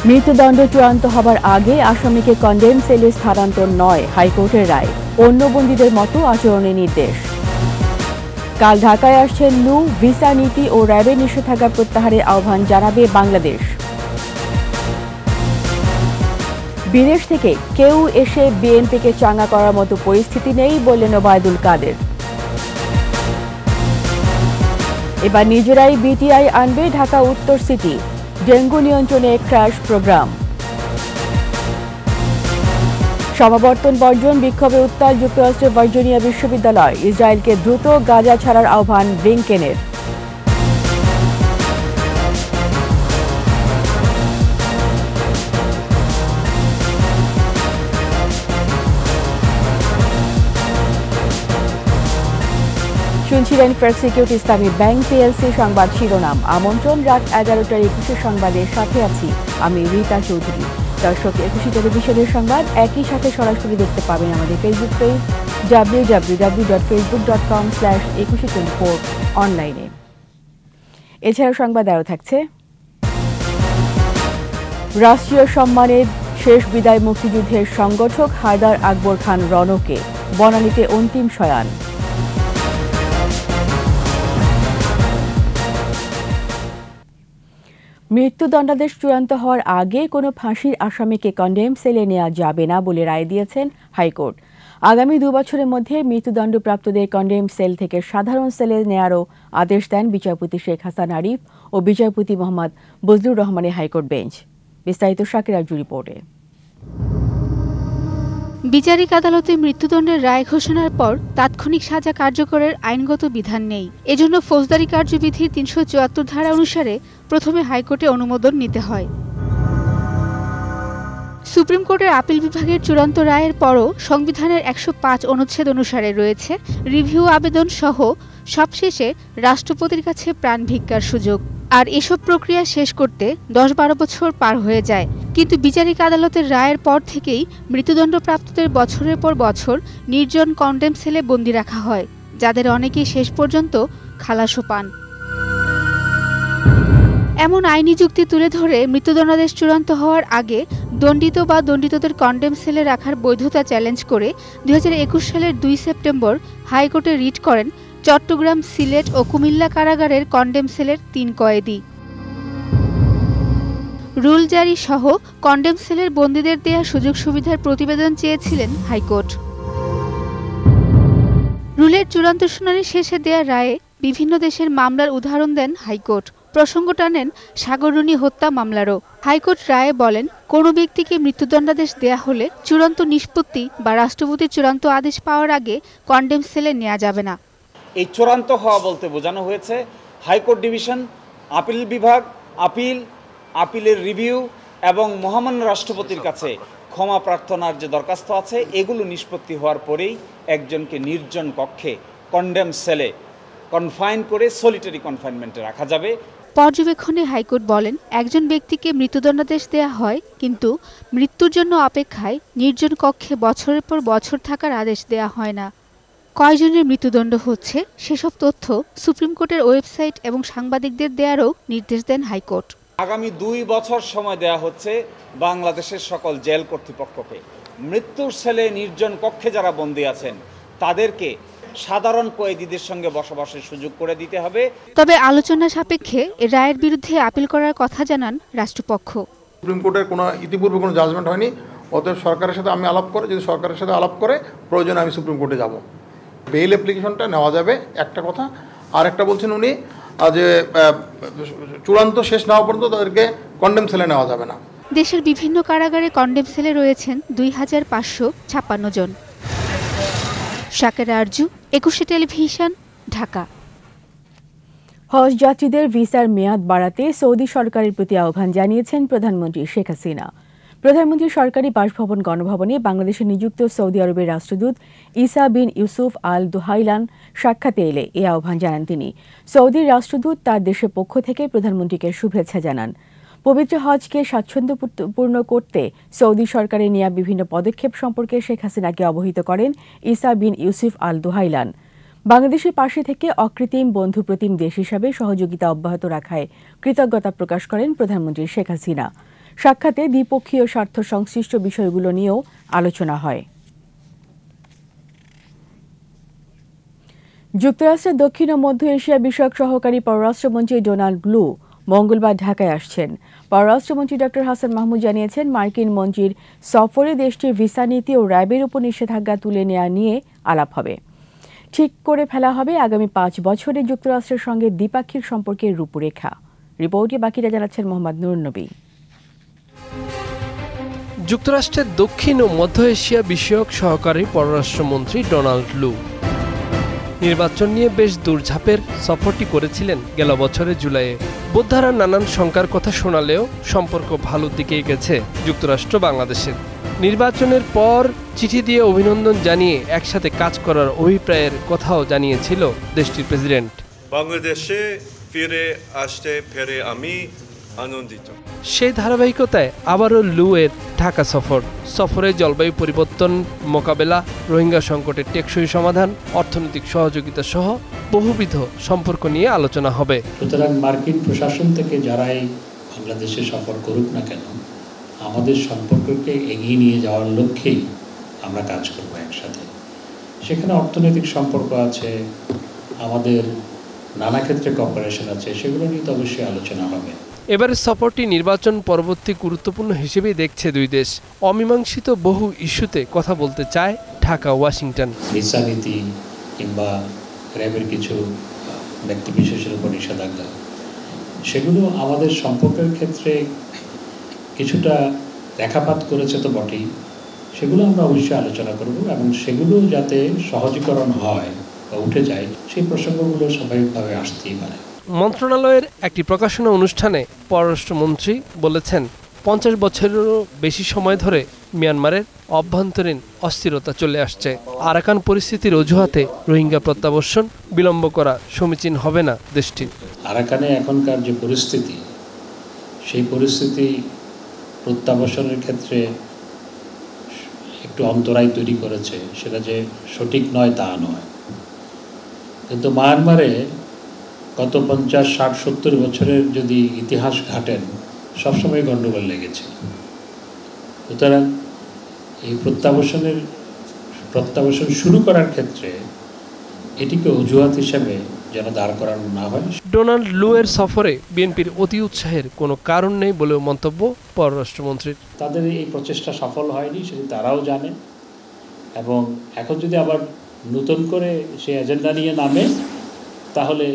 মৃত্যুদণ্ড চূড়ান্ত হবার আগে আসামিকে কন্ডেম সেলে স্থানান্তর নয় হাইকোর্টের রায়, অন্য বন্দীদের মতো আচরণের নির্দেশ। কাল ঢাকায় আসছেন লু, ভিসা নীতি ও র্যাবের নিষেধাজ্ঞা প্রত্যাহারের আহ্বান জানাবে বাংলাদেশ। বিদেশ থেকে কেউ এসে বিএনপিকে চাঙ্গা করার মতো পরিস্থিতি নেই বললেন ওবায়দুল কাদের। এবার নিজেরাই বিটিআই আনবে ঢাকা উত্তর সিটি, ডেঙ্গু নিয়ন্ত্রণে ক্র্যাশ প্রোগ্রাম। সমাবর্তন বর্জন বিক্ষোভে উত্তাল যুক্তরাষ্ট্রের ভার্জিনিয়া বিশ্ববিদ্যালয়, ইসরায়েলকে দ্রুত গাজা ছাড়ার আহ্বান ব্লিংকেনের। শুনছিলেন ফার্স্ট সিকিউরিটি ইসলামী ব্যাংক পিএলসি সংবাদ শিরোনাম। আমন্ত্রণ রাত 11টার 21 সংবাদের সাথে আছি আমি রীতা চৌধুরী। দর্শক, 21 টেলিভিশনের সংবাদ একই সাথে সরাসরি দেখতে পাবেন আমাদের ফেসবুক পেজ www.facebook.com/2124 অনলাইনে। এছাড়াও সংবাদ আরও থাকছে, রাষ্ট্রীয় সম্মানের শেষ বিদায় মুক্তিযুদ্ধের সংগঠক হায়দার আকবর খান রণকে, বনানীতে অন্তিম শয়ান। মৃত্যুদণ্ডাদেশ চূড়ান্ত হওয়ার আগে কোনো ফাঁসির আসামিকে কন্ডেম সেলে নেওয়া যাবে না বলে রায় দিয়েছেন হাইকোর্ট। আগামী 2 বছরের মধ্যে মৃত্যুদণ্ডপ্রাপ্তদের কন্ডেম সেল থেকে সাধারণ সেলে নেওয়ারও আদেশ দেন বিচারপতি শেখ হাসান আরিফ ও বিচারপতি মোহাম্মদ বজলুর রহমানের হাইকোর্ট বেঞ্চ। বিস্তারিত শাকির আরজু রিপোর্টে। বিচারিক আদালতে মৃত্যুদণ্ডের রায় ঘোষণার পর তাৎক্ষণিক সাজা কার্যকরের আইনগত বিধান নেই। এজন্য ফৌজদারি কার্যবিধির 374 ধারা অনুসারে প্রথমে হাইকোর্টে অনুমোদন নিতে হয়। সুপ্রিম কোর্টের আপিল বিভাগের চূড়ান্ত রায়ের পরও সংবিধানের 105 অনুচ্ছেদ অনুসারে রয়েছে রিভিউ আবেদন সহ সবশেষে রাষ্ট্রপতির কাছে প্রাণ ভিক্ষার সুযোগ। আর এসব প্রক্রিয়া শেষ করতে 10-12 বছর পার হয়ে যায়। কিন্তু বিচারিক আদালতের রায়ের পর থেকেই মৃত্যুদণ্ডপ্রাপ্তদের বছরের পর বছর নির্জন কন্ডেম সেলে বন্দী রাখা হয়, যাদের অনেকেই শেষ পর্যন্ত খালাসও পান। এমন আইনি যুক্তি তুলে ধরে মৃত্যুদণ্ডাদেশ চূড়ান্ত হওয়ার আগে দণ্ডিত বা দণ্ডিতদের কন্ডেম সেলে রাখার বৈধতা চ্যালেঞ্জ করে 2021 সালের 2 সেপ্টেম্বর হাইকোর্টে রিট করেন চট্টগ্রাম, সিলেট ও কুমিল্লা কারাগারের কন্ডেম সেলের 3 কয়েদি। রুল জারি সহ কন্ডেম সেলের বন্দীদের দেয়া সুযোগ সুবিধার প্রতিবেদন চেয়েছিলেন হাইকোর্ট। রুলের চূড়ান্ত শুনানি শেষে দেয়া রায়ে বিভিন্ন দেশের মামলার উদাহরণ দেন হাইকোর্ট। প্রসঙ্গ টানেন সাগররুনি হত্যা মামলারও। হাইকোর্ট রায়ে বলেন, কোনো ব্যক্তিকে মৃত্যুদণ্ডাদেশ দেয়া হলে চূড়ান্ত নিষ্পত্তি বা রাষ্ট্রপতির চূড়ান্ত আদেশ পাওয়ার আগে কন্ডেম সেলে নেওয়া যাবে না। এই চূড়ান্ত হওয়া বলতে বোঝানো হয়েছে হাইকোর্ট ডিভিশন, আপিল বিভাগ, আপিলের রিভিউ এবং মহামান্য রাষ্ট্রপতির কাছে ক্ষমা প্রার্থনার যে দরখাস্ত আছে, এগুলো নিষ্পত্তি হওয়ার পরেই একজনকে নির্জন কক্ষে কন্ডেম সেলে কনফাইন করে সলিটারি কনফাইনমেন্টে রাখা যাবে। পর্যবেক্ষণে হাইকোর্ট বলেন, একজন ব্যক্তিকে মৃত্যুদণ্ডাদেশ দেয়া হয়, কিন্তু মৃত্যুর জন্য অপেক্ষায় নির্জন কক্ষে বছরের পর বছর থাকার আদেশ দেয়া হয় না। কয়জনের মৃত্যুদণ্ড হচ্ছে সেসব তথ্য সুপ্রিম কোর্টের ওয়েবসাইট এবং সাংবাদিকদের দেয়ারও নির্দেশ দেন হাইকোর্ট। আগামী 2 বছর সময় দেয়া হচ্ছে বাংলাদেশের সকল জেল কর্তৃপক্ষকে। মৃত্যুর সেলে নির্জন কক্ষে যারা বন্দী আছেন তাদেরকে সাধারণ কয়েদিদের সঙ্গে বসবাসের সুযোগ করে দিতে হবে। তবে আলোচনা সাপেক্ষে এ রায়ের বিরুদ্ধে আপিল করার কথা জানান রাষ্ট্রপক্ষ। সুপ্রিম কোর্টের কোনো ইতিপূর্বে কোনো জাজমেন্ট হয়নি, অতএব সরকারের সাথে আমি আলাপ করে, যদি সরকারের সাথে আলাপ করে প্রয়োজনে আমি সুপ্রিম কোর্টে যাব। বেইল অ্যাপ্লিকেশনটা নেওয়া যাবে একটা কথা। আর একটা বলছেন উনি যে চূড়ান্ত শেষ না হওয়া পর্যন্ত তাদেরকে কন্ডেম সেলে নেওয়া যাবে না। দেশের বিভিন্ন কারাগারে কন্ডেম সেলে রয়েছেন 2556 জন। শাকির আরজু, 21 টেলিভিশন, ঢাকা। হজ যাত্রীদের ভিসার মেয়াদ বাড়াতে সৌদি সরকারের প্রতি আহ্বান জানিয়েছেন প্রধানমন্ত্রী শেখ হাসিনা। প্রধানমন্ত্রী সরকারি বাসভবন গণভবনে বাংলাদেশে নিযুক্ত সৌদি আরবের রাষ্ট্রদূত ইসা বিন ইউসুফ আল দুহাইলান সাক্ষাতে এলে এ আহ্বান জানান তিনি। সৌদির রাষ্ট্রদূত তার দেশের পক্ষ থেকে প্রধানমন্ত্রীকে শুভেচ্ছা জানান। পবিত্র হজকে স্বাচ্ছন্দ্যপূর্ণ করতে সৌদি সরকারের নেওয়া বিভিন্ন পদক্ষেপ সম্পর্কে শেখ হাসিনাকে অবহিত করেন ইসা বিন ইউসুফ আল দুহাইলান। বাংলাদেশের পাশে থেকে অকৃত্রিম বন্ধুপ্রতিম দেশ হিসাবে সহযোগিতা অব্যাহত রাখায় কৃতজ্ঞতা প্রকাশ করেন প্রধানমন্ত্রী শেখ হাসিনা। সাক্ষাতে দ্বিপক্ষীয় স্বার্থ সংশ্লিষ্ট বিষয়গুলো নিয়েও আলোচনা হয়। যুক্তরাষ্ট্রের দক্ষিণ ও মধ্য এশিয়া বিষয়ক সহকারী পররাষ্ট্রমন্ত্রী ডোনাল্ড লু মঙ্গলবার ঢাকায় আসছেন। পররাষ্ট্রমন্ত্রী ডক্টর হাসান মাহমুদ জানিয়েছেন, মার্কিন মন্ত্রীর সফরে দেশটির ভিসা নীতি ও র্যাবের উপর নিষেধাজ্ঞা তুলে নেওয়া নিয়ে আলাপ হবে। ঠিক করে ফেলা হবে আগামী 5 বছরে যুক্তরাষ্ট্রের সঙ্গে দ্বিপাক্ষিক সম্পর্কের রূপরেখা। রিপোর্টে বাকিরা জানাচ্ছেন মোহাম্মদ নুরুন নবী। যুক্তরাষ্ট্রের দক্ষিণ ও মধ্য এশিয়া বিষয়ক সহকারী পররাষ্ট্রমন্ত্রী ডোনাল্ড লু নির্বাচন নিয়ে বেশ দূরঝাঁপের সফরটি করেছিলেন গেল বছরের জুলাইয়ে। বোদ্ধারা নানান শঙ্কার কথা শোনালেও সম্পর্ক ভালোর দিকেই গেছে যুক্তরাষ্ট্র বাংলাদেশের। নির্বাচনের পর চিঠি দিয়ে অভিনন্দন জানিয়ে একসাথে কাজ করার অভিপ্রায়ের কথাও জানিয়েছিল দেশটির প্রেসিডেন্ট। বাংলাদেশে ফিরে আসতে পেরে আমি আনন্দিত। সেই ধারাবাহিকতায় আবারও লু এর ঢাকা সফরে জলবায়ু পরিবর্তন মোকাবেলা, রোহিঙ্গা সংকটের টেকসই সমাধান, অর্থনৈতিক সহযোগিতা সহ বহুবিধ সম্পর্ক নিয়ে আলোচনা হবে। সুতরাং মার্কিন প্রশাসন থেকে যারাই বাংলাদেশে সফর করুক না কেন, আমাদের সম্পর্ককে এগিয়ে নিয়ে যাওয়ার লক্ষ্যেই আমরা কাজ করব একসাথে। সেখানে অর্থনৈতিক সম্পর্ক আছে, আমাদের নানা ক্ষেত্রে কপারেশন আছে, সেগুলো নিয়ে তো অবশ্যই আলোচনা হবে। এবারের সফরটি নির্বাচন পরবর্তী গুরুত্বপূর্ণ হিসেবেই দেখছে দুই দেশ। অমীমাংসিত বহু ইস্যুতে কথা বলতে চায় ঢাকা ওয়াশিংটন। ভিসা নীতি কিংবা র্যাবের কিছু ব্যক্তিবিশেষের উপর নিষেধাজ্ঞা, সেগুলো আমাদের সম্পর্কের ক্ষেত্রে কিছুটা রেখাপাত করেছে তো বটেই, সেগুলো আমরা অবশ্যই আলোচনা করব এবং সেগুলো যাতে সহজীকরণ হয় বা উঠে যায়, সেই প্রসঙ্গগুলো স্বাভাবিকভাবে আসতেই পারে। মন্ত্রণালয়ের একটি প্রকাশনা অনুষ্ঠানে পররাষ্ট্রমন্ত্রী বলেছেন, 50 বছরেরও বেশি সময় ধরে মিয়ানমারের অভ্যন্তরীণ অস্থিরতা চলে আসছে। আরাকান পরিস্থিতির অজুহাতে রোহিঙ্গা প্রত্যাবর্ষণ বিলম্ব করা সমীচীন হবে না দেশটির। আরাকানে এখনকার যে পরিস্থিতি, সেই পরিস্থিতি প্রত্যাবর্ষণের ক্ষেত্রে একটু অন্তরায় তৈরি করেছে। সেটা যে সঠিক নয় তা নয়, কিন্তু মায়ানমারে গত 50, 60, 70 বছরের যদি ইতিহাস ঘাটেন, সবসময় গণ্ডগোল লেগেছে। সুতরাং এই প্রত্যাবর্ষণ শুরু করার ক্ষেত্রে এটিকে অজুহাত হিসেবে যেন দাঁড় করানো না হয়। ডোনাল্ড লু এর সফরে বিএনপির অতি উৎসাহের কোনো কারণ নেই বলেও মন্তব্য পররাষ্ট্রমন্ত্রীর। তাদের এই প্রচেষ্টা সফল হয়নি, সেটি তারাও জানে, এবং এখন যদি আবার নতুন করে সে এজেন্ডা নিয়ে নামে, তাহলে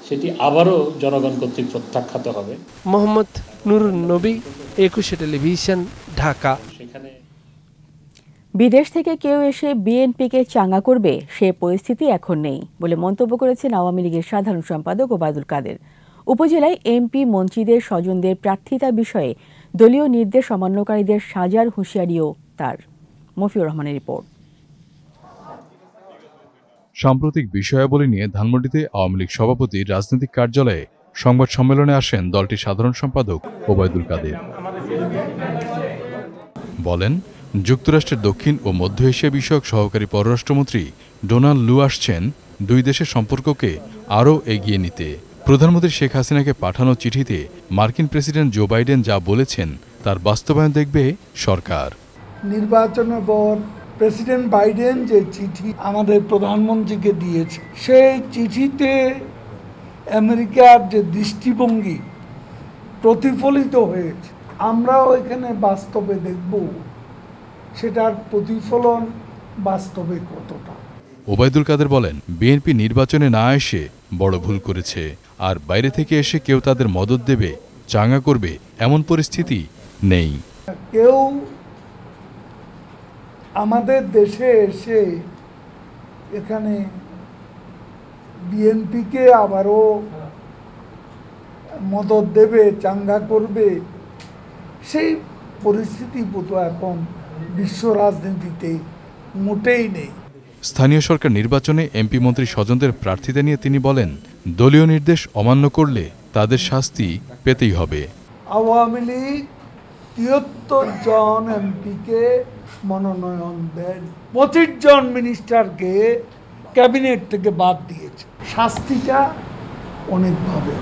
সেটি আবারও জনগণ কর্তৃক প্রত্যাখ্যাত হবে। মোহাম্মদ নুরুন নবী, 21 টেলিভিশন, ঢাকা। বিদেশ থেকে কেউ এসে বিএনপিকে চাঙ্গা করবে সে পরিস্থিতি এখন নেই বলে মন্তব্য করেছেন আওয়ামী লীগের সাধারণ সম্পাদক ওবায়দুল কাদের। উপজেলায় এমপি মন্ত্রীদের স্বজনদের প্রার্থিতা বিষয়ে দলীয় নির্দেশ অমান্যকারীদের সাজার হুঁশিয়ারিও তার। মফিউর রহমানের রিপোর্ট। সাম্প্রতিক বিষয়াবলী নিয়ে ধানমন্ডিতে আওয়ামী লীগ সভাপতির রাজনৈতিক কার্যালয়ে সংবাদ সম্মেলনে আসেন দলটির সাধারণ সম্পাদক ওবায়দুল কাদের। বলেন, যুক্তরাষ্ট্রের দক্ষিণ ও মধ্য এশিয়া বিষয়ক সহকারী পররাষ্ট্রমন্ত্রী ডোনাল্ড লু আসছেন দুই দেশের সম্পর্ককে আরও এগিয়ে নিতে। প্রধানমন্ত্রী শেখ হাসিনাকে পাঠানো চিঠিতে মার্কিন প্রেসিডেন্ট জো বাইডেন যা বলেছেন তার বাস্তবায়ন দেখবে সরকার। নির্বাচনের পর প্রেসিডেন্ট বাইডেন যে চিঠি আমাদের প্রধানমন্ত্রীকে দিয়েছে, সেই চিঠিতে আমেরিকার যে দৃষ্টিভঙ্গি প্রতিফলিত হয়েছে, আমরাও এখানে বাস্তবে দেখব সেটার প্রতিফলন বাস্তবে কতটা। ওবায়দুল কাদের বলেন, বিএনপি নির্বাচনে না এসে বড় ভুল করেছে, আর বাইরে থেকে এসে কেউ তাদের মদদ দেবে, চাঙ্গা করবে এমন পরিস্থিতি নেই। কেউ আমাদের দেশে এসে এখানে বিএনপিকে আবারও মদদ দেবে, চাঙ্গা করবে, সেই পরিস্থিতি বোধ এখন বিশ্ব রাজনীতিতে মোটেই নেই। স্থানীয় সরকার নির্বাচনে এমপি মন্ত্রী স্বজনদের প্রার্থিতা নিয়ে তিনি বলেন, দলীয় নির্দেশ অমান্য করলে তাদের শাস্তি পেতেই হবে। আওয়ামী লীগ ৭৩ জন এমপিকে মনোনয়ন দেন, 25 জন মিনিস্টারকে ক্যাবিনেট থেকে বাদ দিয়েছে। শাস্তিটা অনেকভাবে।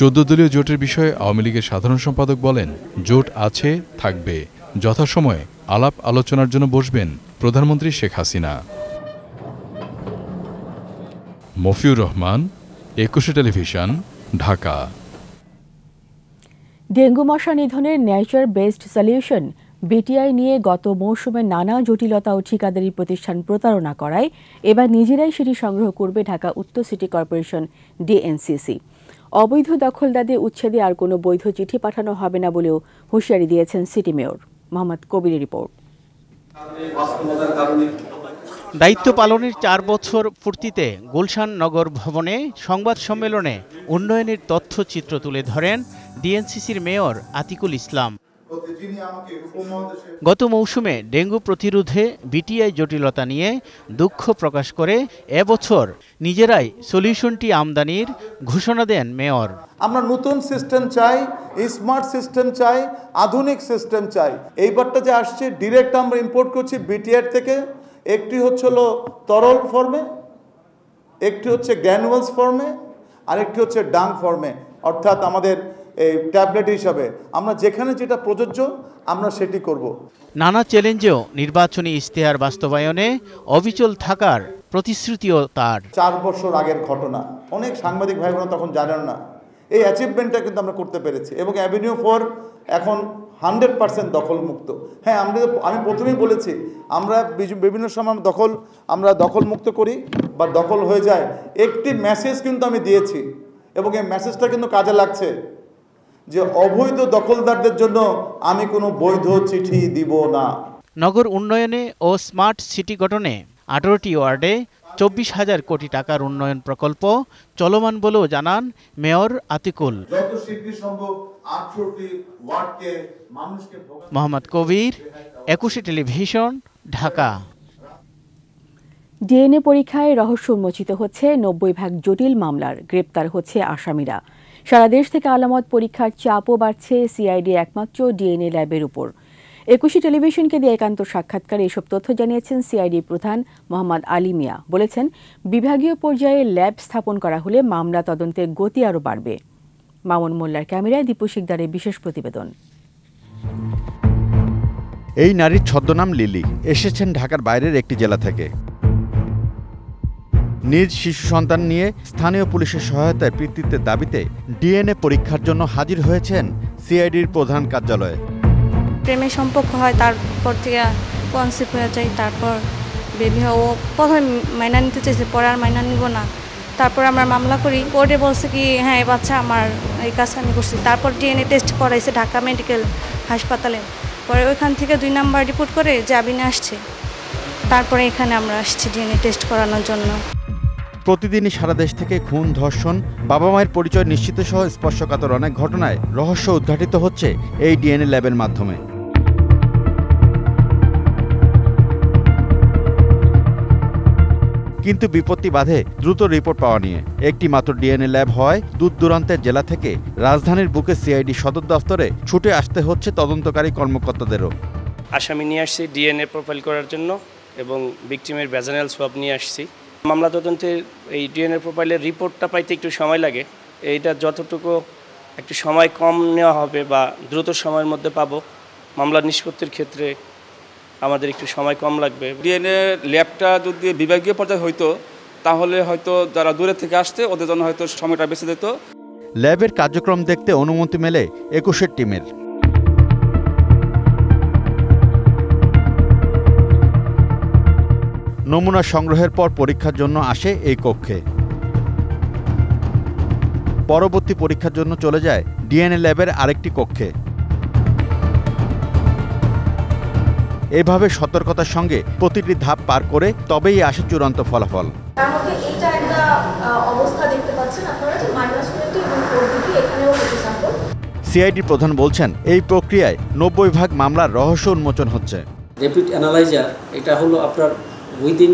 14 দলীয় জোটের বিষয়ে আওয়ামী লীগের সাধারণ সম্পাদক বলেন, জোট আছে, থাকবে, যথাসময়ে আলাপ আলোচনার জন্য বসবেন প্রধানমন্ত্রী শেখ হাসিনা। মফিউর রহমান, 21 টেলিভিশন, ঢাকা। ডেঙ্গু মশা নিধনের নেচার বেসড সলিউশন বিটিআই নিয়ে গত মৌসুমে নানা জটিলতা ও ঠিকাদারি প্রতিষ্ঠান প্রতারণা করায় এবার নিজেরাই সেটি সংগ্রহ করবে ঢাকা উত্তর সিটি কর্পোরেশন ডিএনসিসি। অবৈধ দখলদারদের উচ্ছেদে আর কোনো বৈধ চিঠি পাঠানো হবে না বলেও হুঁশিয়ারি দিয়েছেন সিটি মেয়র। মোহাম্মদ কবিরের রিপোর্ট। দায়িত্ব পালনের 4 বছর পূর্তিতে গুলশান নগর ভবনে সংবাদ সম্মেলনে উন্নয়নের তথ্যচিত্র তুলে ধরেন ডিএনসিসির মেয়র আতিকুল ইসলাম। গত মৌসুমে ডেঙ্গু প্রতিরোধে বিটিআই জটিলতা নিয়ে দুঃখ প্রকাশ করে এবছর নিজেরাই সলিউশনটি আমদানির ঘোষণা দেন মেয়র। আমরা নতুন সিস্টেম চাই, স্মার্ট সিস্টেম চাই, আধুনিক সিস্টেম চাই। এইবারটা যে আসছে ডিরেক্ট আমরা ইম্পোর্ট করছি বিটিআই থেকে। একটি হচ্ছে তরল ফর্মে, একটি হচ্ছে গ্র্যানুয়ালস ফর্মে, আরেকটি হচ্ছে ডাং ফর্মে, অর্থাৎ আমাদের এই ট্যাবলেট হিসাবে। আমরা যেখানে যেটা প্রযোজ্য আমরা সেটি করব। নানা চ্যালেঞ্জেও নির্বাচনী ইশতেহার বাস্তবায়নে অবিচল থাকার প্রতিশ্রুতিও তার। 4 বছর আগের ঘটনা, অনেক সাংবাদিক ভাই বোন তখন জানেন না। এই অ্যাচিভমেন্টটা কিন্তু আমরা করতে পেরেছি এবং অ্যাভিনিউ 4 এখন 100% দখলমুক্ত। হ্যাঁ, আমি প্রথমেই বলেছি আমরা বিভিন্ন সময় আমরা দখলমুক্ত করি বা দখল হয়ে যায়। একটি মেসেজ কিন্তু আমি দিয়েছি এবং এই মেসেজটা কিন্তু কাজে লাগছে যে অবৈধ দখলদারদের জন্য আমি কোনো বৈধ চিঠি দিব না। নগর উন্নয়নে ও স্মার্ট সিটি গঠনে 18টি ওয়ার্ডে 24,000 কোটি টাকার উন্নয়ন প্রকল্প চলমান বলেও জানান মেয়র আতিকুল। যত শীঘ্র সম্ভব 18টি ওয়ার্ডকে মানুষকে। মোহাম্মদ কবির, 21 টেলিভিশন, ঢাকা। ডিএনএ পরীক্ষায় রহস্য উন্মোচিত হচ্ছে 90 ভাগ জটিল মামলার, গ্রেপ্তার হচ্ছে আসামিরা। সারা দেশ থেকে আলামত পরীক্ষার চাপও বাড়ছে সিআইডির একমাত্র ডিএনএ ল্যাবের উপর। 21 টেলিভিশনকে দিয়ে একান্ত সাক্ষাৎকারে এসব তথ্য জানিয়েছেন সিআইডি প্রধান মোহাম্মদ আলী মিয়া। বলেছেন, বিভাগীয় পর্যায়ে ল্যাব স্থাপন করা হলে মামলা তদন্তের গতি আরও বাড়বে। মামুন মোল্লার ক্যামেরায় দীপু শিকদারের বিশেষ প্রতিবেদন। এই নারীর ছদ্মনাম লিলি, এসেছেন ঢাকার বাইরের একটি জেলা থেকে। নিজ শিশু সন্তান নিয়ে স্থানীয় পুলিশের সহায়তায় পিতৃত্বের দাবিতে ডিএনএ পরীক্ষার জন্য হাজির হয়েছেন সিআইডির প্রধান কার্যালয়ে। প্রেমের সম্পর্ক হয়, তারপর থেকে কনসিভ হয়ে যায়, তারপর বেবি হয়। ও প্রথমে মাইনা নিতে চাইছে, পরে আর মাইনা নিব না। তারপর আমরা মামলা করি, কোর্টে বলছে কি হ্যাঁ এই বাচ্চা আমার, এই কাজ আমি করছি। তারপর ডিএনএ টেস্ট করাইছে ঢাকা মেডিকেল হাসপাতালে। পরে ওইখান থেকে 2 নাম্বার রিপোর্ট করে জামিনে আসছে। তারপরে এখানে আমরা আসছি ডিএনএ টেস্ট করানোর জন্য। প্রতিদিনই সারা দেশ থেকে খুন, ধর্ষণ, বাবা মায়ের পরিচয় নিশ্চিত সহ স্পর্শকাতর অনেক ঘটনায় রহস্য উদ্ঘাটিত হচ্ছে এই ডিএনএ ল্যাবের মাধ্যমে। কিন্তু বিপত্তি বাধে দ্রুত রিপোর্ট পাওয়া নিয়ে। একটি মাত্র ডিএনএ ল্যাব হয় দূর দূরান্তের জেলা থেকে রাজধানীর বুকে সিআইডি সদর দফতরে ছুটে আসতে হচ্ছে তদন্তকারী কর্মকর্তাদেরও। আসামি নিয়ে আসছি ডিএনএ প্রোফাইল করার জন্য এবং ভিকটিমের ভ্যাজানাল সোয়াব নিয়ে আসছি। মামলা তদন্তের এই ডিএনএ প্রোফাইলের রিপোর্টটা পাইতে একটু সময় লাগে। এইটা যতটুকু একটু সময় কম নেওয়া হবে বা দ্রুত সময়ের মধ্যে পাবো, মামলা নিষ্পত্তির ক্ষেত্রে আমাদের একটু সময় কম লাগবে। ডিএনএ ল্যাবটা যদি বিভাগীয় পর্যায়ে হইতো তাহলে হয়তো যারা দূরে থেকে আসতে ওদের জন্য হয়তো সময়টা বেঁচে যেত। ল্যাবের কার্যক্রম দেখতে অনুমতি মেলে 21 টিমের। নমুনা সংগ্রহের পর পরীক্ষার জন্য আসে এই কক্ষে। পরবর্তী পরীক্ষার জন্য চলে যায় ডিএনএ ল্যাবের আরেকটি কক্ষে। এভাবে সতর্কতার সঙ্গে প্রতিটি ধাপ পার করে তবেই আসে চূড়ান্ত ফলাফল। সিআইডি প্রধান বলছেন, এই প্রক্রিয়ায় 90 ভাগ মামলার রহস্য উন্মোচন হচ্ছে। র্যাপিড অ্যানালাইজার এটা হলো আপনার উইদিন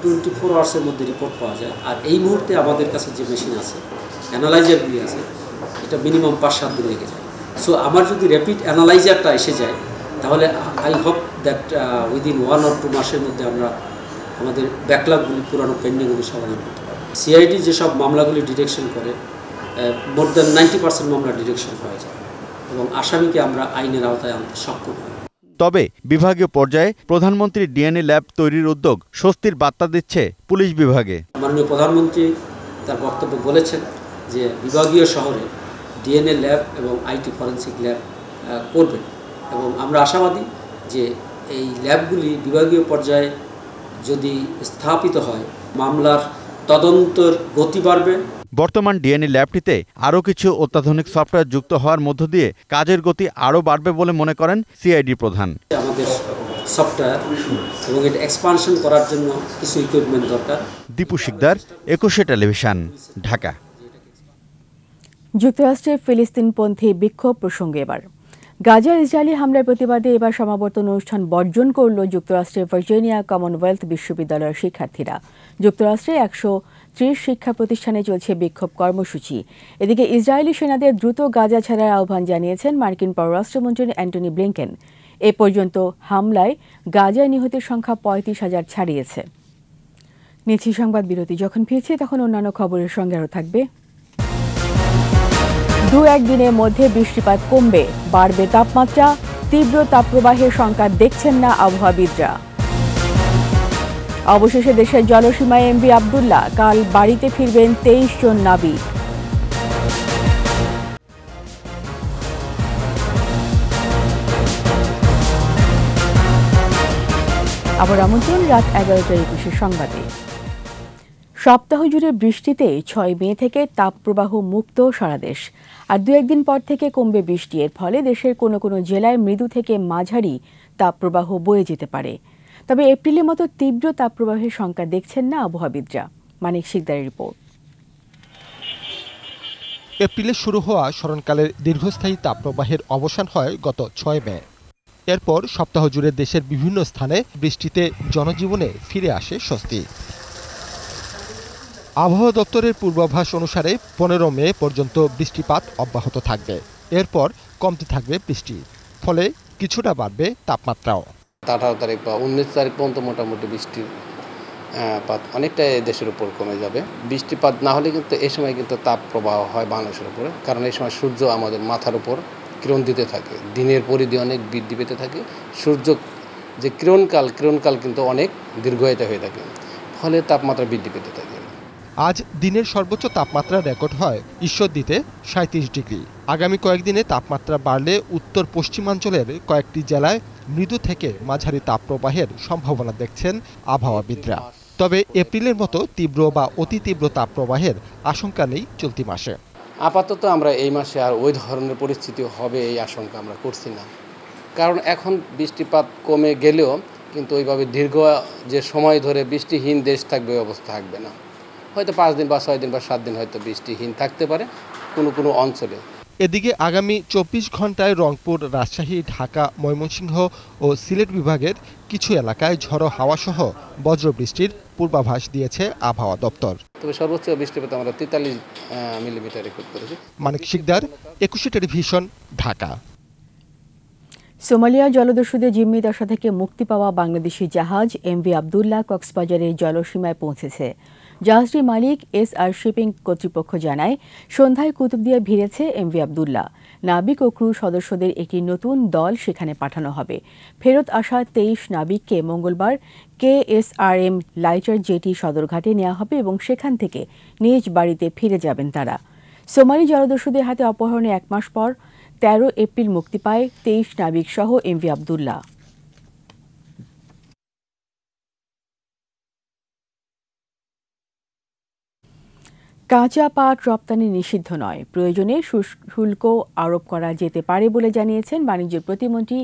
24 আওয়ার্সের মধ্যে রিপোর্ট পাওয়া যায়। আর এই মুহূর্তে আমাদের কাছে যে মেশিন আছে, অ্যানালাইজারগুলি আছে, এটা মিনিমাম 5-7 দিন লেগে যায়। সো আমার যদি র্যাপিড অ্যানালাইজারটা এসে যায় তাহলে I hope that within 1 or 2 মাসের মধ্যে আমরা আমাদের ব্যাকলগগুলি, পুরানো পেন্ডিংগুলি সমাধান করতে পারব। সিআইডি যেসব মামলাগুলি ডিটেকশন করে মোর দেন 90% মামলা ডিরেকশন হয়ে যায় এবং আসামিকে আমরা আইনের আওতায় আনতে সক্ষম হই। তবে বিভাগীয় পর্যায়ে প্রধানমন্ত্রী ডিএনএ ল্যাব তৈরির উদ্যোগ স্বস্তির বার্তা দিচ্ছে পুলিশ বিভাগে। মাননীয় প্রধানমন্ত্রী তার বক্তব্যে বলেছেন যে বিভাগীয় শহরে ডিএনএ ল্যাব এবং আইটি ফরেনসিক ল্যাব করবেন এবং আমরা আশাবাদী যে এই ল্যাবগুলি বিভাগীয় পর্যায়ে যদি স্থাপিত হয় মামলার তদন্তের গতি বাড়বে। বর্তমান ডিএনএ ল্যাবটিতে আরও কিছু অত্যাধুনিক সফটওয়্যার যুক্ত হওয়ার মধ্য দিয়ে কাজের গতি আরও বাড়বে বলে মনে করেন সিআইডি প্রধান। আমাদের সফটওয়্যার এবং এটা এক্সপানশন করার জন্য কিছু ইকুইপমেন্ট দরকার। দীপু শিকদার, 21 টেলিভিশন, ঢাকা। যুক্তরাষ্ট্রে ফিলিস্তিনপন্থী বিক্ষোভ প্রসঙ্গে এবার গাজার ইসরায়েলি হামলার প্রতিবাদে এবার সমাবর্তন অনুষ্ঠান বর্জন করল যুক্তরাষ্ট্রের ভার্জিনিয়া কমনওয়েলথ বিশ্ববিদ্যালয়ের শিক্ষার্থীরা। যুক্তরাষ্ট্রে 130 শিক্ষা প্রতিষ্ঠানে চলছে বিক্ষোভ কর্মসূচি। এদিকে ইসরায়েলি সেনাদের দ্রুত গাজা ছাড়ার আহ্বান জানিয়েছেন মার্কিন পররাষ্ট্রমন্ত্রী অ্যান্টনি ব্লিংকেন। এ পর্যন্ত হামলায় গাজায় নিহতের সংখ্যা 35,000 ছাড়িয়েছে। নিচ্ছি সংবাদ বিরতি, যখন ফিরছি তখন অন্যান্য খবরের সঙ্গে আরও থাকবে। 2-1 দিনের মধ্যে বৃষ্টিপাত কমবে, বাড়বে তাপমাত্রা, তীব্র তাপপ্রবাহের সংকেত দেখছেন না আবহাওয়াবিদরা। অবশেষে দেশের জলসীমায় এমভি আবদুল্লাহ, কাল বাড়িতে ফিরবেন 23 জন নাবিক। আবার আমন্ত্রণ রাত 11:21 সংবাদে। সপ্তাহ জুড়ে বৃষ্টিতে 6 মে থেকে তাপপ্রবাহ মুক্ত সারা দেশ। আর 2-1 দিন পর থেকে কমবে বৃষ্টি। এর ফলে দেশের কোনো কোনো জেলায় মৃদু থেকে মাঝারি তাপপ্রবাহ বয়ে যেতে পারে। তবে এপ্রিলের মতো তীব্র তাপপ্রবাহের সংখ্যা দেখছেন না আবহাওয়াবিদরা। মানিক শিকদারের রিপোর্ট। এপ্রিলে শুরু হওয়া স্মরণকালের দীর্ঘস্থায়ী তাপপ্রবাহের অবসান হয় গত 6 মে। এরপর সপ্তাহ জুড়ে দেশের বিভিন্ন স্থানে বৃষ্টিতে জনজীবনে ফিরে আসে স্বস্তি। আবহাওয়া দপ্তরের পূর্বাভাস অনুসারে 15 মে পর্যন্ত বৃষ্টিপাত অব্যাহত থাকবে। এরপর কমতে থাকবে বৃষ্টি, ফলে কিছুটা বাড়বে তাপমাত্রাও। 18 তারিখ বা 19 তারিখ পর্যন্ত মোটামুটি বৃষ্টিপাত অনেকটাই দেশের উপর কমে যাবে। বৃষ্টিপাত না হলে কিন্তু এই সময় কিন্তু তাপ প্রবাহ হয় বাংলাদেশের উপরে, কারণ এই সময় সূর্য আমাদের মাথার উপর কিরণ দিতে থাকে, দিনের পরিধি অনেক বৃদ্ধি পেতে থাকে। সূর্য যে কিরণকাল কিন্তু অনেক দীর্ঘায়িত হয়ে থাকে, ফলে তাপমাত্রা বৃদ্ধি পেতে থাকে। আজ দিনের সর্বোচ্চ তাপমাত্রা রেকর্ড হয় ঈশ্বরদীতে 37 ডিগ্রি। আগামী কয়েকদিনে তাপমাত্রা বাড়লে উত্তর পশ্চিমাঞ্চলের কয়েকটি জেলায় মৃদু থেকে মাঝারি তাপপ্রবাহের সম্ভাবনা দেখছেন আবহাওয়াবিদরা। তবে এপ্রিলের মতো তীব্র বা অতি তীব্র তাপপ্রবাহের আশঙ্কা নেই চলতি মাসে। আপাতত আমরা এই মাসে আর ওই ধরনের পরিস্থিতি হবে এই আশঙ্কা আমরা করছি না, কারণ এখন বৃষ্টিপাত কমে গেলেও কিন্তু ওইভাবে দীর্ঘ যে সময় ধরে বৃষ্টিহীন দেশ থাকবে ওই অবস্থা থাকবে না। হয়তো 5 দিন বা 6 দিন বা 7 দিন হয়তো বৃষ্টিহীন থাকতে পারে কোনো অঞ্চলে। এদিকে আগামী 24 ঘন্টায় রংপুর, রাজশাহী, ঢাকা, ময়মনসিংহ ও সিলেট বিভাগের কিছু এলাকায় ঝড়ো হাওয়াসহ বজ্রবৃষ্টির পূর্বাভাস দিয়েছে আবহাওয়া দপ্তর। তবে সর্বোচ্চ বৃষ্টিপাত আমরা 43 মিলিমিটার রেকর্ড করেছি। মানিক শিকদার, 21 টেলিভিশন, ঢাকা। সোমালিয়া জলদস্যুদের জিম্মি দশা থেকে মুক্তি পাওয়া বাংলাদেশি জাহাজ এমভি আবদুল্লাহ কক্সবাজারের জলসীমায় পৌঁছেছে। জাহাজটির মালিক SR শিপিং কর্তৃপক্ষ জানায়, সন্ধ্যায় কুতুবদিয়া ভিড়েছে এমভি আবদুল্লাহ। নাবিক ও ক্রু সদস্যদের একটি নতুন দল সেখানে পাঠানো হবে। ফেরত আসা 23 নাবিককে মঙ্গলবার KSRM লাইটার জেটি সদরঘাটে নেওয়া হবে এবং সেখান থেকে নিজ বাড়িতে ফিরে যাবেন তারা। সোমালি জলদস্যুদের হাতে অপহরণে 1 মাস পর 13 এপ্রিল মুক্তি পায় 23 নাবিক সহ এমভি আবদুল্লাহ। কাঁচা পাট রপ্তানি নিষিদ্ধ নয়, প্রয়োজনে শুল্ক আরোপ করা যেতে পারে বলে জানিয়েছেন বাণিজ্য প্রতিমন্ত্রী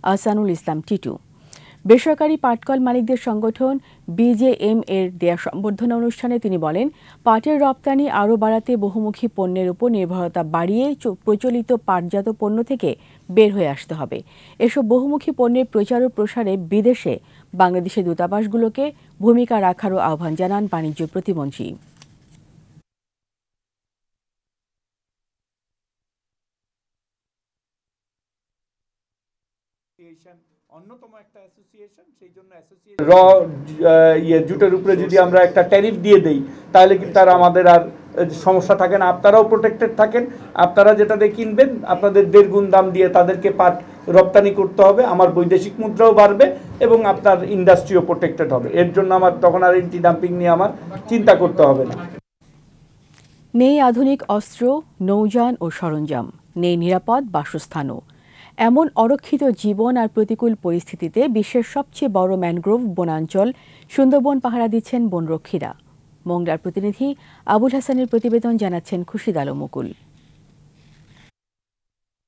আহসানুল ইসলাম টিটু। বেসরকারি পাটকল মালিকদের সংগঠন BJM এর দেয়া সম্বর্ধনা অনুষ্ঠানে তিনি বলেন, পাটের রপ্তানি আরও বাড়াতে বহুমুখী পণ্যের উপর নির্ভরতা বাড়িয়ে প্রচলিত পাটজাত পণ্য থেকে বের হয়ে আসতে হবে। এসব বহুমুখী পণ্যের প্রচার ও প্রসারে বিদেশে বাংলাদেশের দূতাবাসগুলোকে ভূমিকা রাখারও আহ্বান জানান বাণিজ্য প্রতিমন্ত্রী। অন্যতম একটা অ্যাসোসিয়েশন, সেই জন্য জুটের উপরে যদি আমরা একটা ট্যারিফ দিয়ে দেই তাহলে কিন্তু তারা আমাদের আর সমস্যা থাকে না, আপনারাও প্রোটেক্টেড থাকেন। আপনারা যেটা দিয়ে কিনবেন আপনাদের 1.5 গুণ দাম দিয়ে তাদেরকে পাট রপ্তানি করতে হবে, আমার বৈদেশিক মুদ্রাও বাড়বে এবং আপনার ইন্ডাস্ট্রিও প্রোটেক্টেড হবে। এর জন্য আমার তখন আর এন্টি ডাম্পিং নিয়ে আমার চিন্তা করতে হবে না। নেই আধুনিক অস্ত্র, নৌযান ও সরঞ্জাম, নেই নিরাপদ বাসস্থানও। এমন অরক্ষিত জীবন আর প্রতিকূল পরিস্থিতিতে বিশ্বের সবচেয়ে বড় ম্যানগ্রোভ বনাঞ্চল সুন্দরবন পাহারা দিচ্ছেন বনরক্ষীরা। মংলার প্রতিনিধি আবুল হাসানের প্রতিবেদন, জানাচ্ছেন খুরশিদ আলম মুকুল।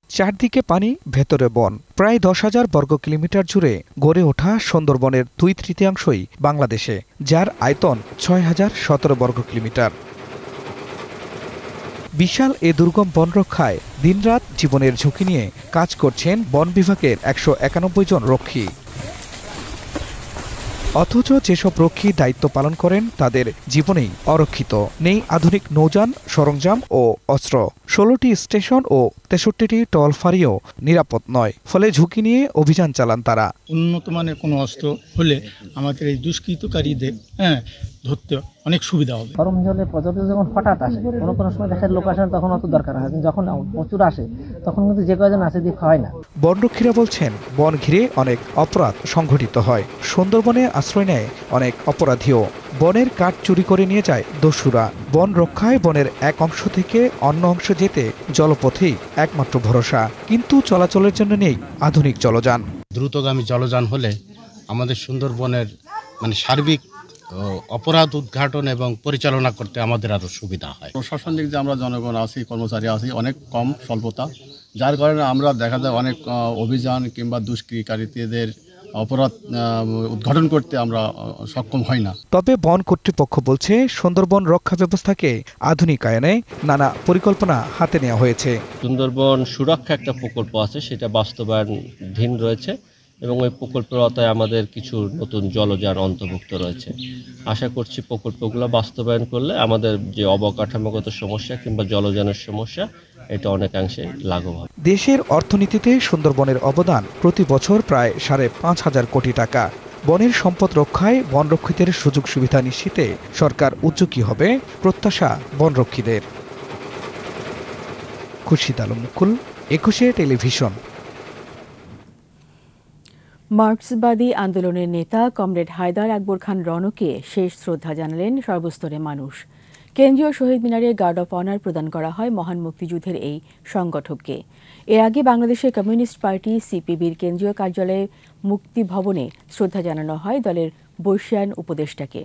চারদিকে পানি, ভেতরে বন। প্রায় 10,000 বর্গ কিলোমিটার জুড়ে গড়ে ওঠা সুন্দরবনের 2/3 বাংলাদেশে, যার আয়তন 6,017 বর্গ কিলোমিটার। বিশাল এ দুর্গম বন রক্ষায় দিনরাত জীবনের ঝুঁকি নিয়ে কাজ করছেন বন বিভাগের 191 জন রক্ষী। অথচ যেসব রক্ষী দায়িত্ব পালন করেন তাদের জীবনেই অরক্ষিত। নেই আধুনিক নৌযান, সরঞ্জাম ও অস্ত্র। 16টি স্টেশন ও 63টি টল ফাঁড়িও নিরাপদ নয়, ফলে ঝুঁকি নিয়ে অভিযান চালান তারা। উন্নত মানের কোনো অস্ত্র হলে আমাদের এই দুষ্কৃতকারীদের ধরতে অনেক সুবিধা হবে। গরম জলে পর্যটক যখন হঠাৎ আসে, কোনো সময় দেখার লোক আসে তখন অত দরকার হয়, যখন প্রচুর আসে তখন কিন্তু যে কয়জন আসে দিয়ে হয় না। বনরক্ষীরা বলছেন, বন ঘিরে অনেক অপরাধ সংঘটিত হয়। সুন্দরবনে আশ্রয় নেয় অনেক অপরাধীও। বনের কাঠ চুরি করে নিয়ে যায় দস্যুরা। বন রক্ষায় বনের এক অংশ থেকে অন্য অংশ যেতে জলপথেই একমাত্র ভরসা, কিন্তু চলাচলের জন্য নেই আধুনিক জলযান। দ্রুতগামী জলযান হলে আমাদের সুন্দরবনের সার্বিক অপরাধ উদ্ঘাটন এবং পরিচালনা করতে আমাদের আরো সুবিধা হয়। প্রশাসনিক যে আমরা জনগণ আছি, কর্মচারী আছি, অনেক কম স্বল্পতা, যার কারণে আমরা দেখা যায় অনেক অভিযান কিংবা দুষ্কৃতিকারীদের অপরাধ উদ্ঘাটন করতে আমরা সক্ষম হই না। তবে বন কর্তৃপক্ষ বলছে, সুন্দরবন রক্ষা ব্যবস্থাকে আধুনিকায়নে নানা পরিকল্পনা হাতে নেওয়া হয়েছে। সুন্দরবন সুরক্ষা একটা প্রকল্প আছে, সেটা বাস্তবায়নাধীন রয়েছে এবং ওই প্রকল্পের আওতায় আমাদের কিছু নতুন জলযান অন্তর্ভুক্ত রয়েছে। আশা করছি প্রকল্পগুলো বাস্তবায়ন করলে আমাদের যে অবকাঠামোগত সমস্যা কিংবা জলযানের সমস্যা, এটা অনেকাংশে লাঘব হবে। দেশের অর্থনীতিতে সুন্দরবনের অবদান প্রতি বছর প্রায় 5.5 কোটি টাকা। বনের সম্পদ রক্ষায় বনরক্ষীদের সুযোগ সুবিধা নিশ্চিতে সরকার উদ্যোগী হবে, প্রত্যাশা বনরক্ষীদের। খুরশিদ আলম মুকুল, 21 টেলিভিশন। মার্ক্সবাদী আন্দোলনের নেতা কমরেড হায়দার আকবর খান রণকে শেষ শ্রদ্ধা জানালেন সর্বস্তরের মানুষ। কেন্দ্রীয় শহীদ মিনারে গার্ড অফ অনার প্রদান করা হয় মহান মুক্তিযুদ্ধের এই সংগঠককে। এর আগে বাংলাদেশের কমিউনিস্ট পার্টি সিপিবির কেন্দ্রীয় কার্যালয়ে মুক্তি ভবনে শ্রদ্ধা জানানো হয় দলের বর্ষিয়ান উপদেষ্টাকে।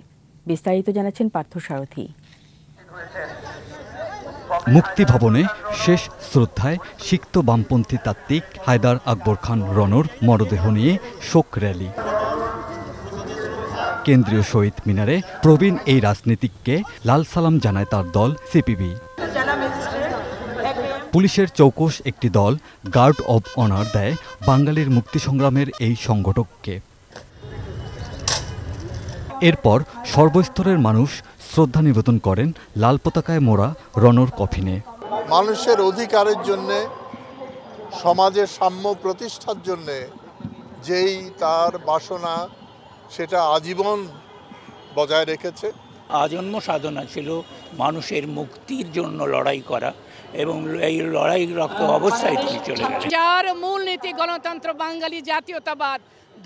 বিস্তারিত জানাচ্ছেন পার্থ সারথী। মুক্তি ভবনে শেষ শ্রদ্ধায় সিক্ত বামপন্থী তাত্ত্বিক হায়দার আকবর খান রণর মরদেহ নিয়ে শোক র্যালি। কেন্দ্রীয় শহীদ মিনারে প্রবীণ এই রাজনীতিককে লাল সালাম জানায় তার দল সিপিবি। পুলিশের চৌকস একটি দল গার্ড অব অনার দেয় বাঙালির মুক্তি সংগ্রামের এই সংগঠককে। এরপর সর্বস্তরের মানুষ শ্রদ্ধা নিবেদন করেন লাল পতাকায় মোড়া রণর কফিনে। মানুষের অধিকারের জন্যে, সমাজের সাম্য প্রতিষ্ঠার জন্যে যেই তার বাসনা, সেটা আজীবন বজায় রেখেছে। আজন্ম সাধনা ছিল মানুষের মুক্তির জন্য লড়াই করা, এবং এই লড়াইরত অবস্থায় তিনি চলে গেলেন। যার মূলনীতি গণতন্ত্র, বাঙালি জাতীয়তাবাদ,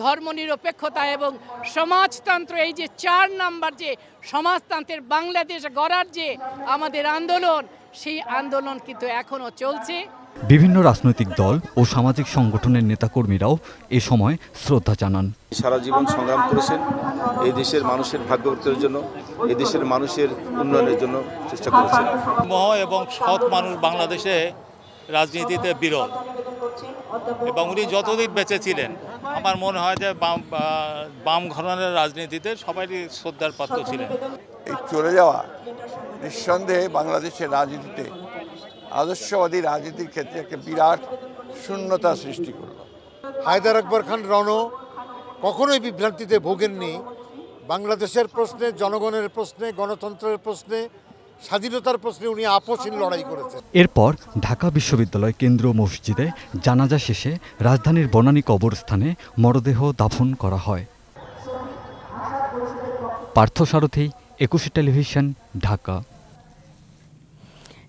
ধর্মনিরপেক্ষতা এবং সমাজতন্ত্র, এই যে 4 নাম্বার যে সমাজতন্ত্রের বাংলাদেশ গড়ার যে আমাদের আন্দোলন, সেই আন্দোলন কিন্তু এখনো চলছে। বিভিন্ন রাজনৈতিক দল ও সামাজিক সংগঠনের নেতাকর্মীরাও এ সময় শ্রদ্ধা জানান। সারা জীবন সংগ্রাম করেছেন এই দেশের মানুষের ভাগ্য উত্তরের জন্য, এই দেশের মানুষের উন্নয়নের জন্য চেষ্টা করেছেন। এবং সৎ মানুষ বাংলাদেশে রাজনীতিতে বিরল, এবং উনি যতদিন বেঁচে ছিলেন আমার মনে হয় যে বাম ঘরানার রাজনীতিতে সবারই শ্রদ্ধার পাত্র ছিলেন। এই চলে যাওয়া নিঃসন্দেহে বাংলাদেশের রাজনীতিতে, আদর্শবাদী রাজনীতির ক্ষেত্রে একটা বিরাট শূন্যতা সৃষ্টি করল। হায়দার আকবর খান রণ কখনোই বিভ্রান্তিতে ভোগেননি। বাংলাদেশের প্রশ্নে, জনগণের প্রশ্নে, গণতন্ত্রের প্রশ্নে, স্বাধীনতার প্রশ্নে উনি আপোষহীন লড়াই করেছেন। এরপর ঢাকা বিশ্ববিদ্যালয় কেন্দ্রীয় মসজিদে জানাজা শেষে রাজধানীর বনানী কবরস্থানে মরদেহ দাফন করা হয়। পার্থ সারথী, 21 টেলিভিশন, ঢাকা।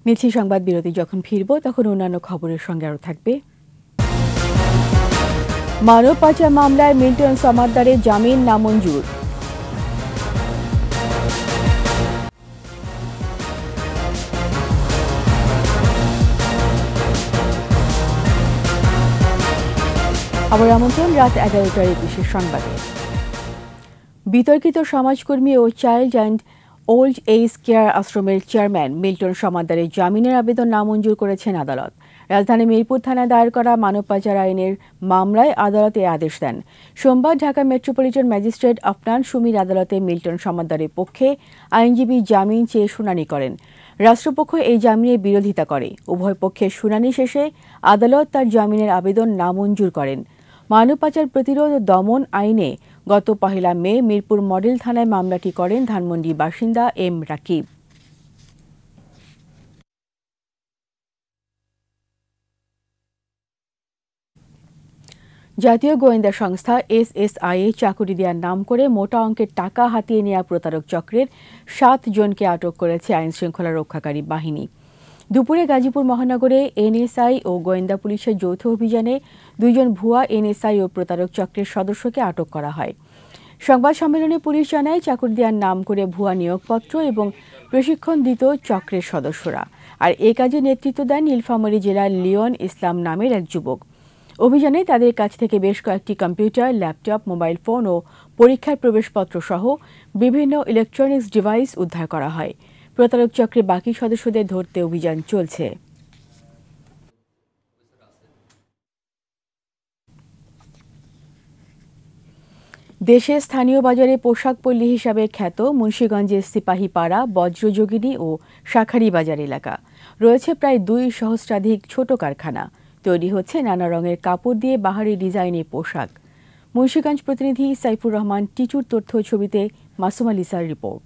নিচ্ছি সংবাদ বিরতি। যখন ফিরব তখন অন্যান্য খবরের সঙ্গে আরও থাকবে। মানব পাচার মামলায় মিল্টন সমাদ্দারের জামিন নামঞ্জুর। আবার আমন্ত্রণ রাত 11টার বিশেষ সংবাদে। বিতর্কিত সমাজকর্মী ও child and old age care আশ্রমের চেয়ারম্যান মিল্টন সমাদ্দারের জামিনের আবেদন নামঞ্জুর করেছেন আদালত। রাজধানী মিরপুর থানায় দায়ের করা মানব পাচার আইনের মামলায় আদালত এই আদেশ দেন। সোমবার ঢাকা মেট্রোপলিটন ম্যাজিস্ট্রেট আফনান সুমির আদালতে মিল্টন সমাদ্দারের পক্ষে আইনজীবী জামিন চেয়ে শুনানি করেন। রাষ্ট্রপক্ষ এই জামিনের বিরোধিতা করে। উভয় পক্ষের শুনানি শেষে আদালত তার জামিনের আবেদন নামঞ্জুর করেন। মানব পাচার প্রতিরোধ ও দমন আইনে গত 1 মে মিরপুর মডেল থানায় মামলাটি করেন ধানমন্ডি বাসিন্দা এম রাকিব। জাতীয় গোয়েন্দা সংস্থা SSI এ চাকুরি দেওয়ার নাম করে মোটা অঙ্কের টাকা হাতিয়ে নেওয়া প্রতারক চক্রের 7 জনকে আটক করেছে আইনশৃঙ্খলা রক্ষাকারী বাহিনী। দুপুরে গাজীপুর মহানগরে NSI ও গোয়েন্দা পুলিশের যৌথ অভিযানে 2 জন ভুয়া NSI ও প্রতারক চক্রের সদস্যকে আটক করা হয়। সংবাদ সম্মেলনে পুলিশ জানায়, চাকুরি দেওয়ার নাম করে ভুয়া নিয়োগপত্র এবং প্রশিক্ষণ দিত চক্রের সদস্যরা। আর এ কাজে নেতৃত্ব দেন নীলফামারী জেলার লিওন ইসলাম নামের এক যুবক। অভিযানে তাদের কাছ থেকে বেশ কয়েকটি কম্পিউটার, ল্যাপটপ, মোবাইল ফোন ও পরীক্ষার প্রবেশপত্র সহ বিভিন্ন ইলেকট্রনিক্স ডিভাইস উদ্ধার করা হয়। প্রতারক চক্রের বাকি সদস্যদের ধরতে অভিযান চলছে। দেশের স্থানীয় বাজারে পোশাক পল্লী হিসাবে খ্যাত মুন্সিগঞ্জের সিপাহীপাড়া, বজ্রযোগিনী ও শাঁখারী বাজার এলাকা রয়েছে প্রায় 2 সহস্রাধিক ছোট কারখানা। তৈরি হচ্ছে নানা রঙের কাপড় দিয়ে বাহারি ডিজাইনের পোশাক। মুন্সিগঞ্জ প্রতিনিধি সাইফুর রহমান টিচুর তথ্য ছবিতে মাসুমা লিসার রিপোর্ট।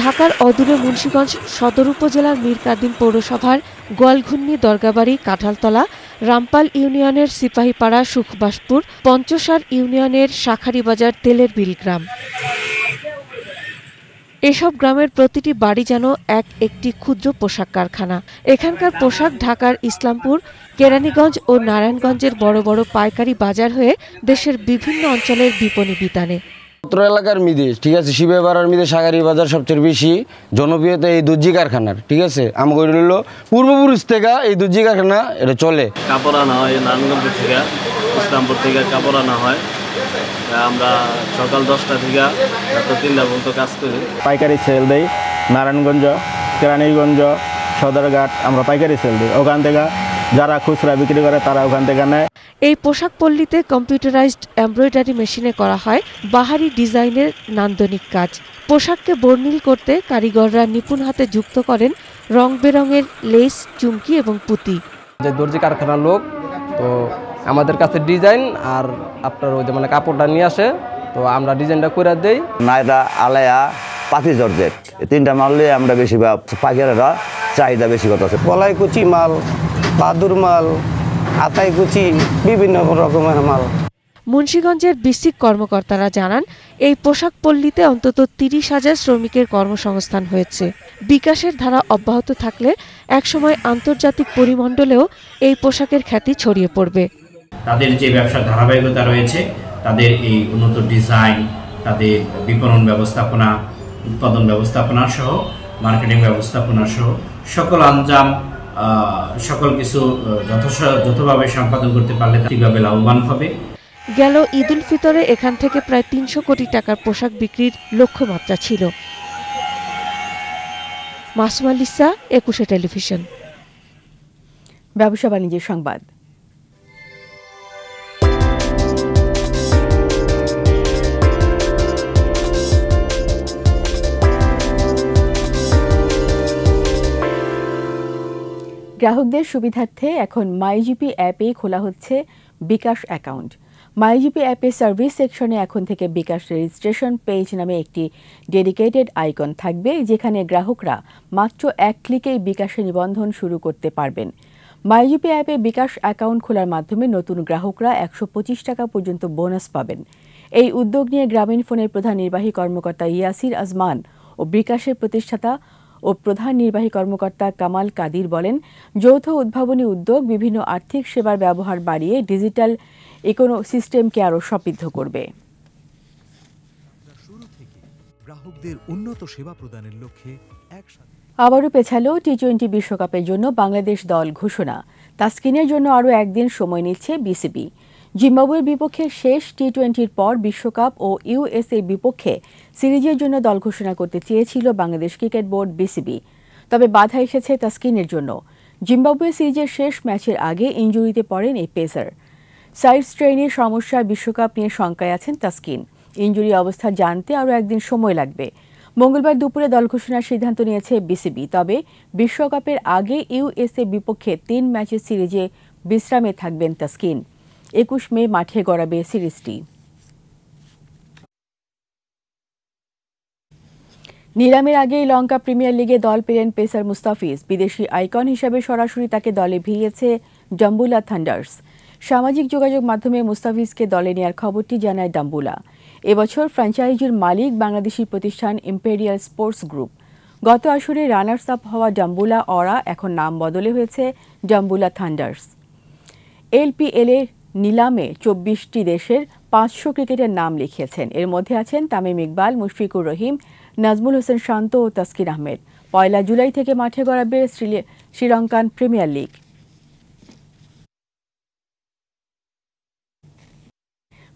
ঢাকার অদূরে মুন্সিগঞ্জ সদর উপজেলার মীরকাদিম পৌরসভার গোয়ালঘুন্নি, দরগাবাড়ি, কাঁঠালতলা, রামপাল ইউনিয়নের সিপাহীপাড়া, সুখবাসপুর, পঞ্চসার ইউনিয়নের শাঁখারীবাজার, তেলের বিল গ্রাম। এসব গ্রামের প্রতিটি বাড়ি যেন একটি ক্ষুদ্র পোশাক কারখানা। এখানকার পোশাক ঢাকার ইসলামপুর, কেরানীগঞ্জ ও নারায়ণগঞ্জের বড় বড় পাইকারি বাজার হয়ে দেশের বিভিন্ন অঞ্চলের বিপণী বিতানে। উত্তর এলাকার মিদে, ঠিক আছে, শিবেপাড়ার মিদে শাঁখারী বাজার সবচেয়ে বেশি জনপ্রিয়তা এই দর্জি কারখানার, ঠিক আছে। আমাকে হইল পূর্বপুরুষ থেকে এই দর্জি কারখানা এটা চলে। কাপড় আনা হয় নারায়ণগঞ্জ থেকে, ইসলামপুর থেকে কাপড় আনা হয়। আমরা সকাল 10টা থেকে রাত 3টা পর্যন্ত কাজ করি। পাইকারি সেল দেই নারায়ণগঞ্জ, কেরানীগঞ্জ, সদরঘাট আমরা পাইকারি সেল দিই। ওখান থেকে যারা খুচরা বিক্রি করে তারা ওখান থেকে নেয়। এই পোশাক পল্লীতে কম্পিউটারাইজড এমব্রয়ডারি মেশিনে করা হয় বাহারি ডিজাইনের নান্দনিক কাজ। পোশাককে বর্ণিল করতে কারিগররা নিপুণ হাতে যুক্ত করেন রং বেরঙের লেস, চুমকি এবং পুঁতি। যে দর্জি কারখানার লোক তো আমাদের কাছে ডিজাইন আর আপনার ওই যে মানে কাপড়টা নিয়ে আসে, তো আমরা ডিজাইনটা করে দেই। নায়রা, আলায়া, পাতি জর্জেট, এই 3টা মাল নিয়ে আমরা বেশিরভাগ পাইকারেরা চাহিদা বেশি করতেছে। গলায় কুচি মাল, বাদুর মাল, আতাই কুচি, বিভিন্ন রকমের মাল। মুন্সিগঞ্জের বিসিক কর্মকর্তারা জানান, এই পোশাক পল্লীতে অন্তত 30,000 শ্রমিকের কর্মসংস্থান হয়েছে। বিকাশের ধারা অব্যাহত থাকলে একসময় আন্তর্জাতিক পরিমণ্ডলেও এই পোশাকের খ্যাতি ছড়িয়ে পড়বে। তাদের যে ব্যবসার ধারাবাহিকতা রয়েছে, তাদের এই উন্নত ডিজাইন, তাদের বিপণন ব্যবস্থাপনা, উৎপাদন ব্যবস্থাপনা সহ মার্কেটিং ব্যবস্থাপনা সহ সকল আঞ্জাম, সকল কিছু যথাযথভাবে সম্পাদন করতে পারলে ঠিকভাবে লাভবান হবে। গেল ঈদ উল ফিতরে এখান থেকে প্রায় 300 কোটি টাকার পোশাক বিক্রির লক্ষ্যমাত্রা ছিল। Masuma Lisa, 21 television. ব্যবসা বাণিজ্যের সংবাদ। গ্রাহকদের সুবিধার্থে এখন মাইজিপি অ্যাপে খোলা হচ্ছে বিকাশ অ্যাকাউন্ট। মাইজিপি অ্যাপের সার্ভিস সেকশনে এখন থেকে বিকাশ রেজিস্ট্রেশন পেজ নামে একটি ডেডিকেটেড আইকন থাকবে, যেখানে গ্রাহকরা মাত্র 1 ক্লিকেই বিকাশে নিবন্ধন শুরু করতে পারবেন। মাইজিপি অ্যাপে বিকাশ অ্যাকাউন্ট খোলার মাধ্যমে নতুন গ্রাহকরা 125 টাকা পর্যন্ত বোনাস পাবেন। এই উদ্যোগ নিয়ে গ্রামীণ ফোনের প্রধান নির্বাহী কর্মকর্তা ইয়াসির আজমান ও বিকাশের প্রতিষ্ঠাতা ও প্রধান নির্বাহী কর্মকর্তা কামাল কাদির বলেন, যৌথ উদ্ভাবনী উদ্যোগ বিভিন্ন আর্থিক সেবার ব্যবহার বাড়িয়ে ডিজিটাল ইকোসিস্টেমকে আরও সমৃদ্ধ করবে। গ্রাহকদের উন্নত সেবা প্রদানের লক্ষ্যে আবারও পেছালো টি-20 বিশ্বকাপের জন্য বাংলাদেশ দল ঘোষণা। তাসকিনের জন্য আরও একদিন সময় নিচ্ছে বিসিবি। জিম্বাবুয়ের বিপক্ষে শেষ টি-20-র পর বিশ্বকাপ ও ইউএসএ বিপক্ষে সিরিজের জন্য দল ঘোষণা করতে চেয়েছিল বাংলাদেশ ক্রিকেট বোর্ড বিসিবি, তবে বাধা এসেছে তাসকিনের জন্য। জিম্বাবুয়ে সিরিজের শেষ ম্যাচের আগে ইনজুরিতে পড়েন এই পেসার। সাইড স্ট্রেইনের সমস্যায় বিশ্বকাপ নিয়ে শঙ্কায় আছেন তাসকিন। ইনজুরি অবস্থা জানতে আরও একদিন সময় লাগবে। মঙ্গলবার দুপুরে দল ঘোষণার সিদ্ধান্ত নিয়েছে বিসিবি, তবে বিশ্বকাপের আগে ইউএসএ বিপক্ষে 3 ম্যাচের সিরিজে বিশ্রামে থাকবেন তাসকিন। 21 মে মাঠে গড়াবে সিরিজটি। নিলামের আগেই লঙ্কা প্রিমিয়ার লিগে দল পেলেন পেসার মুস্তাফিজ। বিদেশি আইকন হিসেবে সরাসরি তাকে দলে ভিড়িয়েছে ডাম্বুলা থান্ডার্স। সামাজিক যোগাযোগ মাধ্যমে মুস্তাফিজকে দলে নেওয়ার খবরটি জানায় ডাম্বুলা। এবছর ফ্র্যাঞ্চাইজির মালিক বাংলাদেশি প্রতিষ্ঠান ইম্পেরিয়াল স্পোর্টস গ্রুপ। গত আসরে রানার্স আপ হওয়া ডাম্বুলা অরা এখন নাম বদলে হয়েছে ডাম্বুলা থান্ডার্স। এলপিএল এর নিলামে 24টি দেশের 500 ক্রিকেটের নাম লিখিয়েছেন। এর মধ্যে আছেন তামিম ইকবাল, মুশফিকুর রহিম, নাজমুল হোসেন শান্ত ও তাসকিন আহমেদ। 1 জুলাই থেকে মাঠে গড়াবে শ্রীলঙ্কান প্রিমিয়ার লিগ।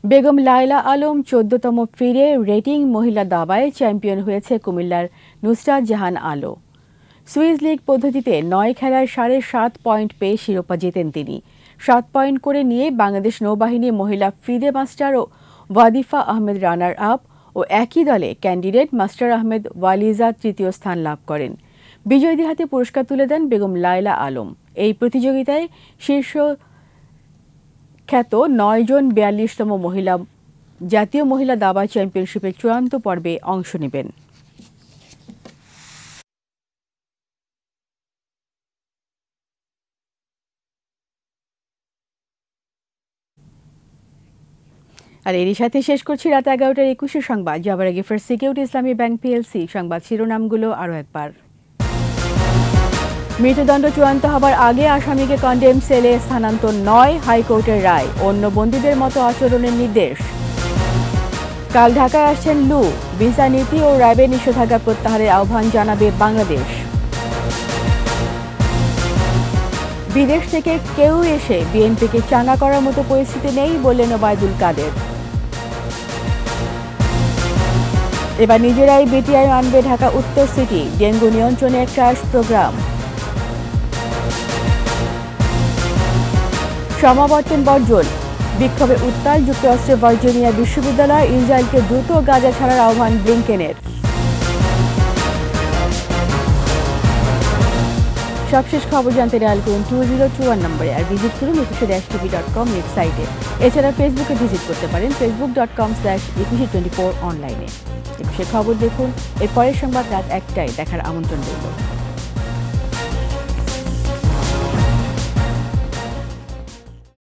বেগম লায়লা আলম 14তম ফিরে রেটিং মহিলা দাবায় চ্যাম্পিয়ন হয়েছে কুমিল্লার নুসরাত জাহান আলো। সুইস লিগ পদ্ধতিতে 9 খেলায় 7.5 পয়েন্ট পেয়ে শিরোপা জেতেন তিনি। 7 পয়েন্ট করে নিয়ে বাংলাদেশ নৌবাহিনী মহিলা ফিদে মাস্টার ও ওয়াদিফা আহমেদ রানার আপ ও একই দলে ক্যান্ডিডেট মাস্টার আহমেদ ওয়ালিজা তৃতীয় স্থান লাভ করেন। বিজয়ীদের হাতে পুরস্কার তুলে দেন বেগম লায়লা আলম। এই প্রতিযোগিতায় শীর্ষ খ্যাত 9 জন 42তম জাতীয় মহিলা দাবা চ্যাম্পিয়নশিপের চূড়ান্ত পর্বে অংশ নেবেন। আর এরই সাথে শেষ করছি রাত 11টার 21 সংবাদ। যাবার আগে ফার্স্ট সিকিউরিটি ইসলামী ব্যাংক পিএলসি সংবাদ শিরোনামগুলো আরও একবার। মৃত্যুদণ্ড চূড়ান্ত হবার আগে আসামিকে কন্ডেম সেলে স্থানান্তর নয়, হাইকোর্টের রায়। অন্য বন্দীদের মতো আচরণের নির্দেশ। কাল ঢাকায় আসছেন লু। ভিসা নীতি ও র্যাবের নিষেধাজ্ঞা প্রত্যাহারের আহ্বান জানাবে বাংলাদেশ। বিদেশ থেকে কেউ এসে বিএনপিকে চাঙ্গা করার মতো পরিস্থিতি নেই বললেন ওবায়দুল কাদের। এবার নিজেরাই বিটিআই আনবে ঢাকা উত্তর সিটি। ডেঙ্গু নিয়ন্ত্রণে ট্রায়াল প্রোগ্রাম। সমাবর্তন বর্জন, বিক্ষোভে উত্তাল যুক্তরাষ্ট্রের ভার্জিনিয়া বিশ্ববিদ্যালয়। ইসরায়েলকে দ্রুত গাজা ছাড়ার আহ্বান ব্লিংকেনের। সবশেষ খবর জানতে ডায়াল করুন 2021 নম্বরে আর ভিজিট করুন 21-tv.com ওয়েবসাইটে। এছাড়া ফেসবুকে ভিজিট করতে পারেন facebook.com/2124 অনলাইনে। 21 খবর দেখুন। এর পরের সংবাদ রাত 1টায় দেখার আমন্ত্রণ রইল।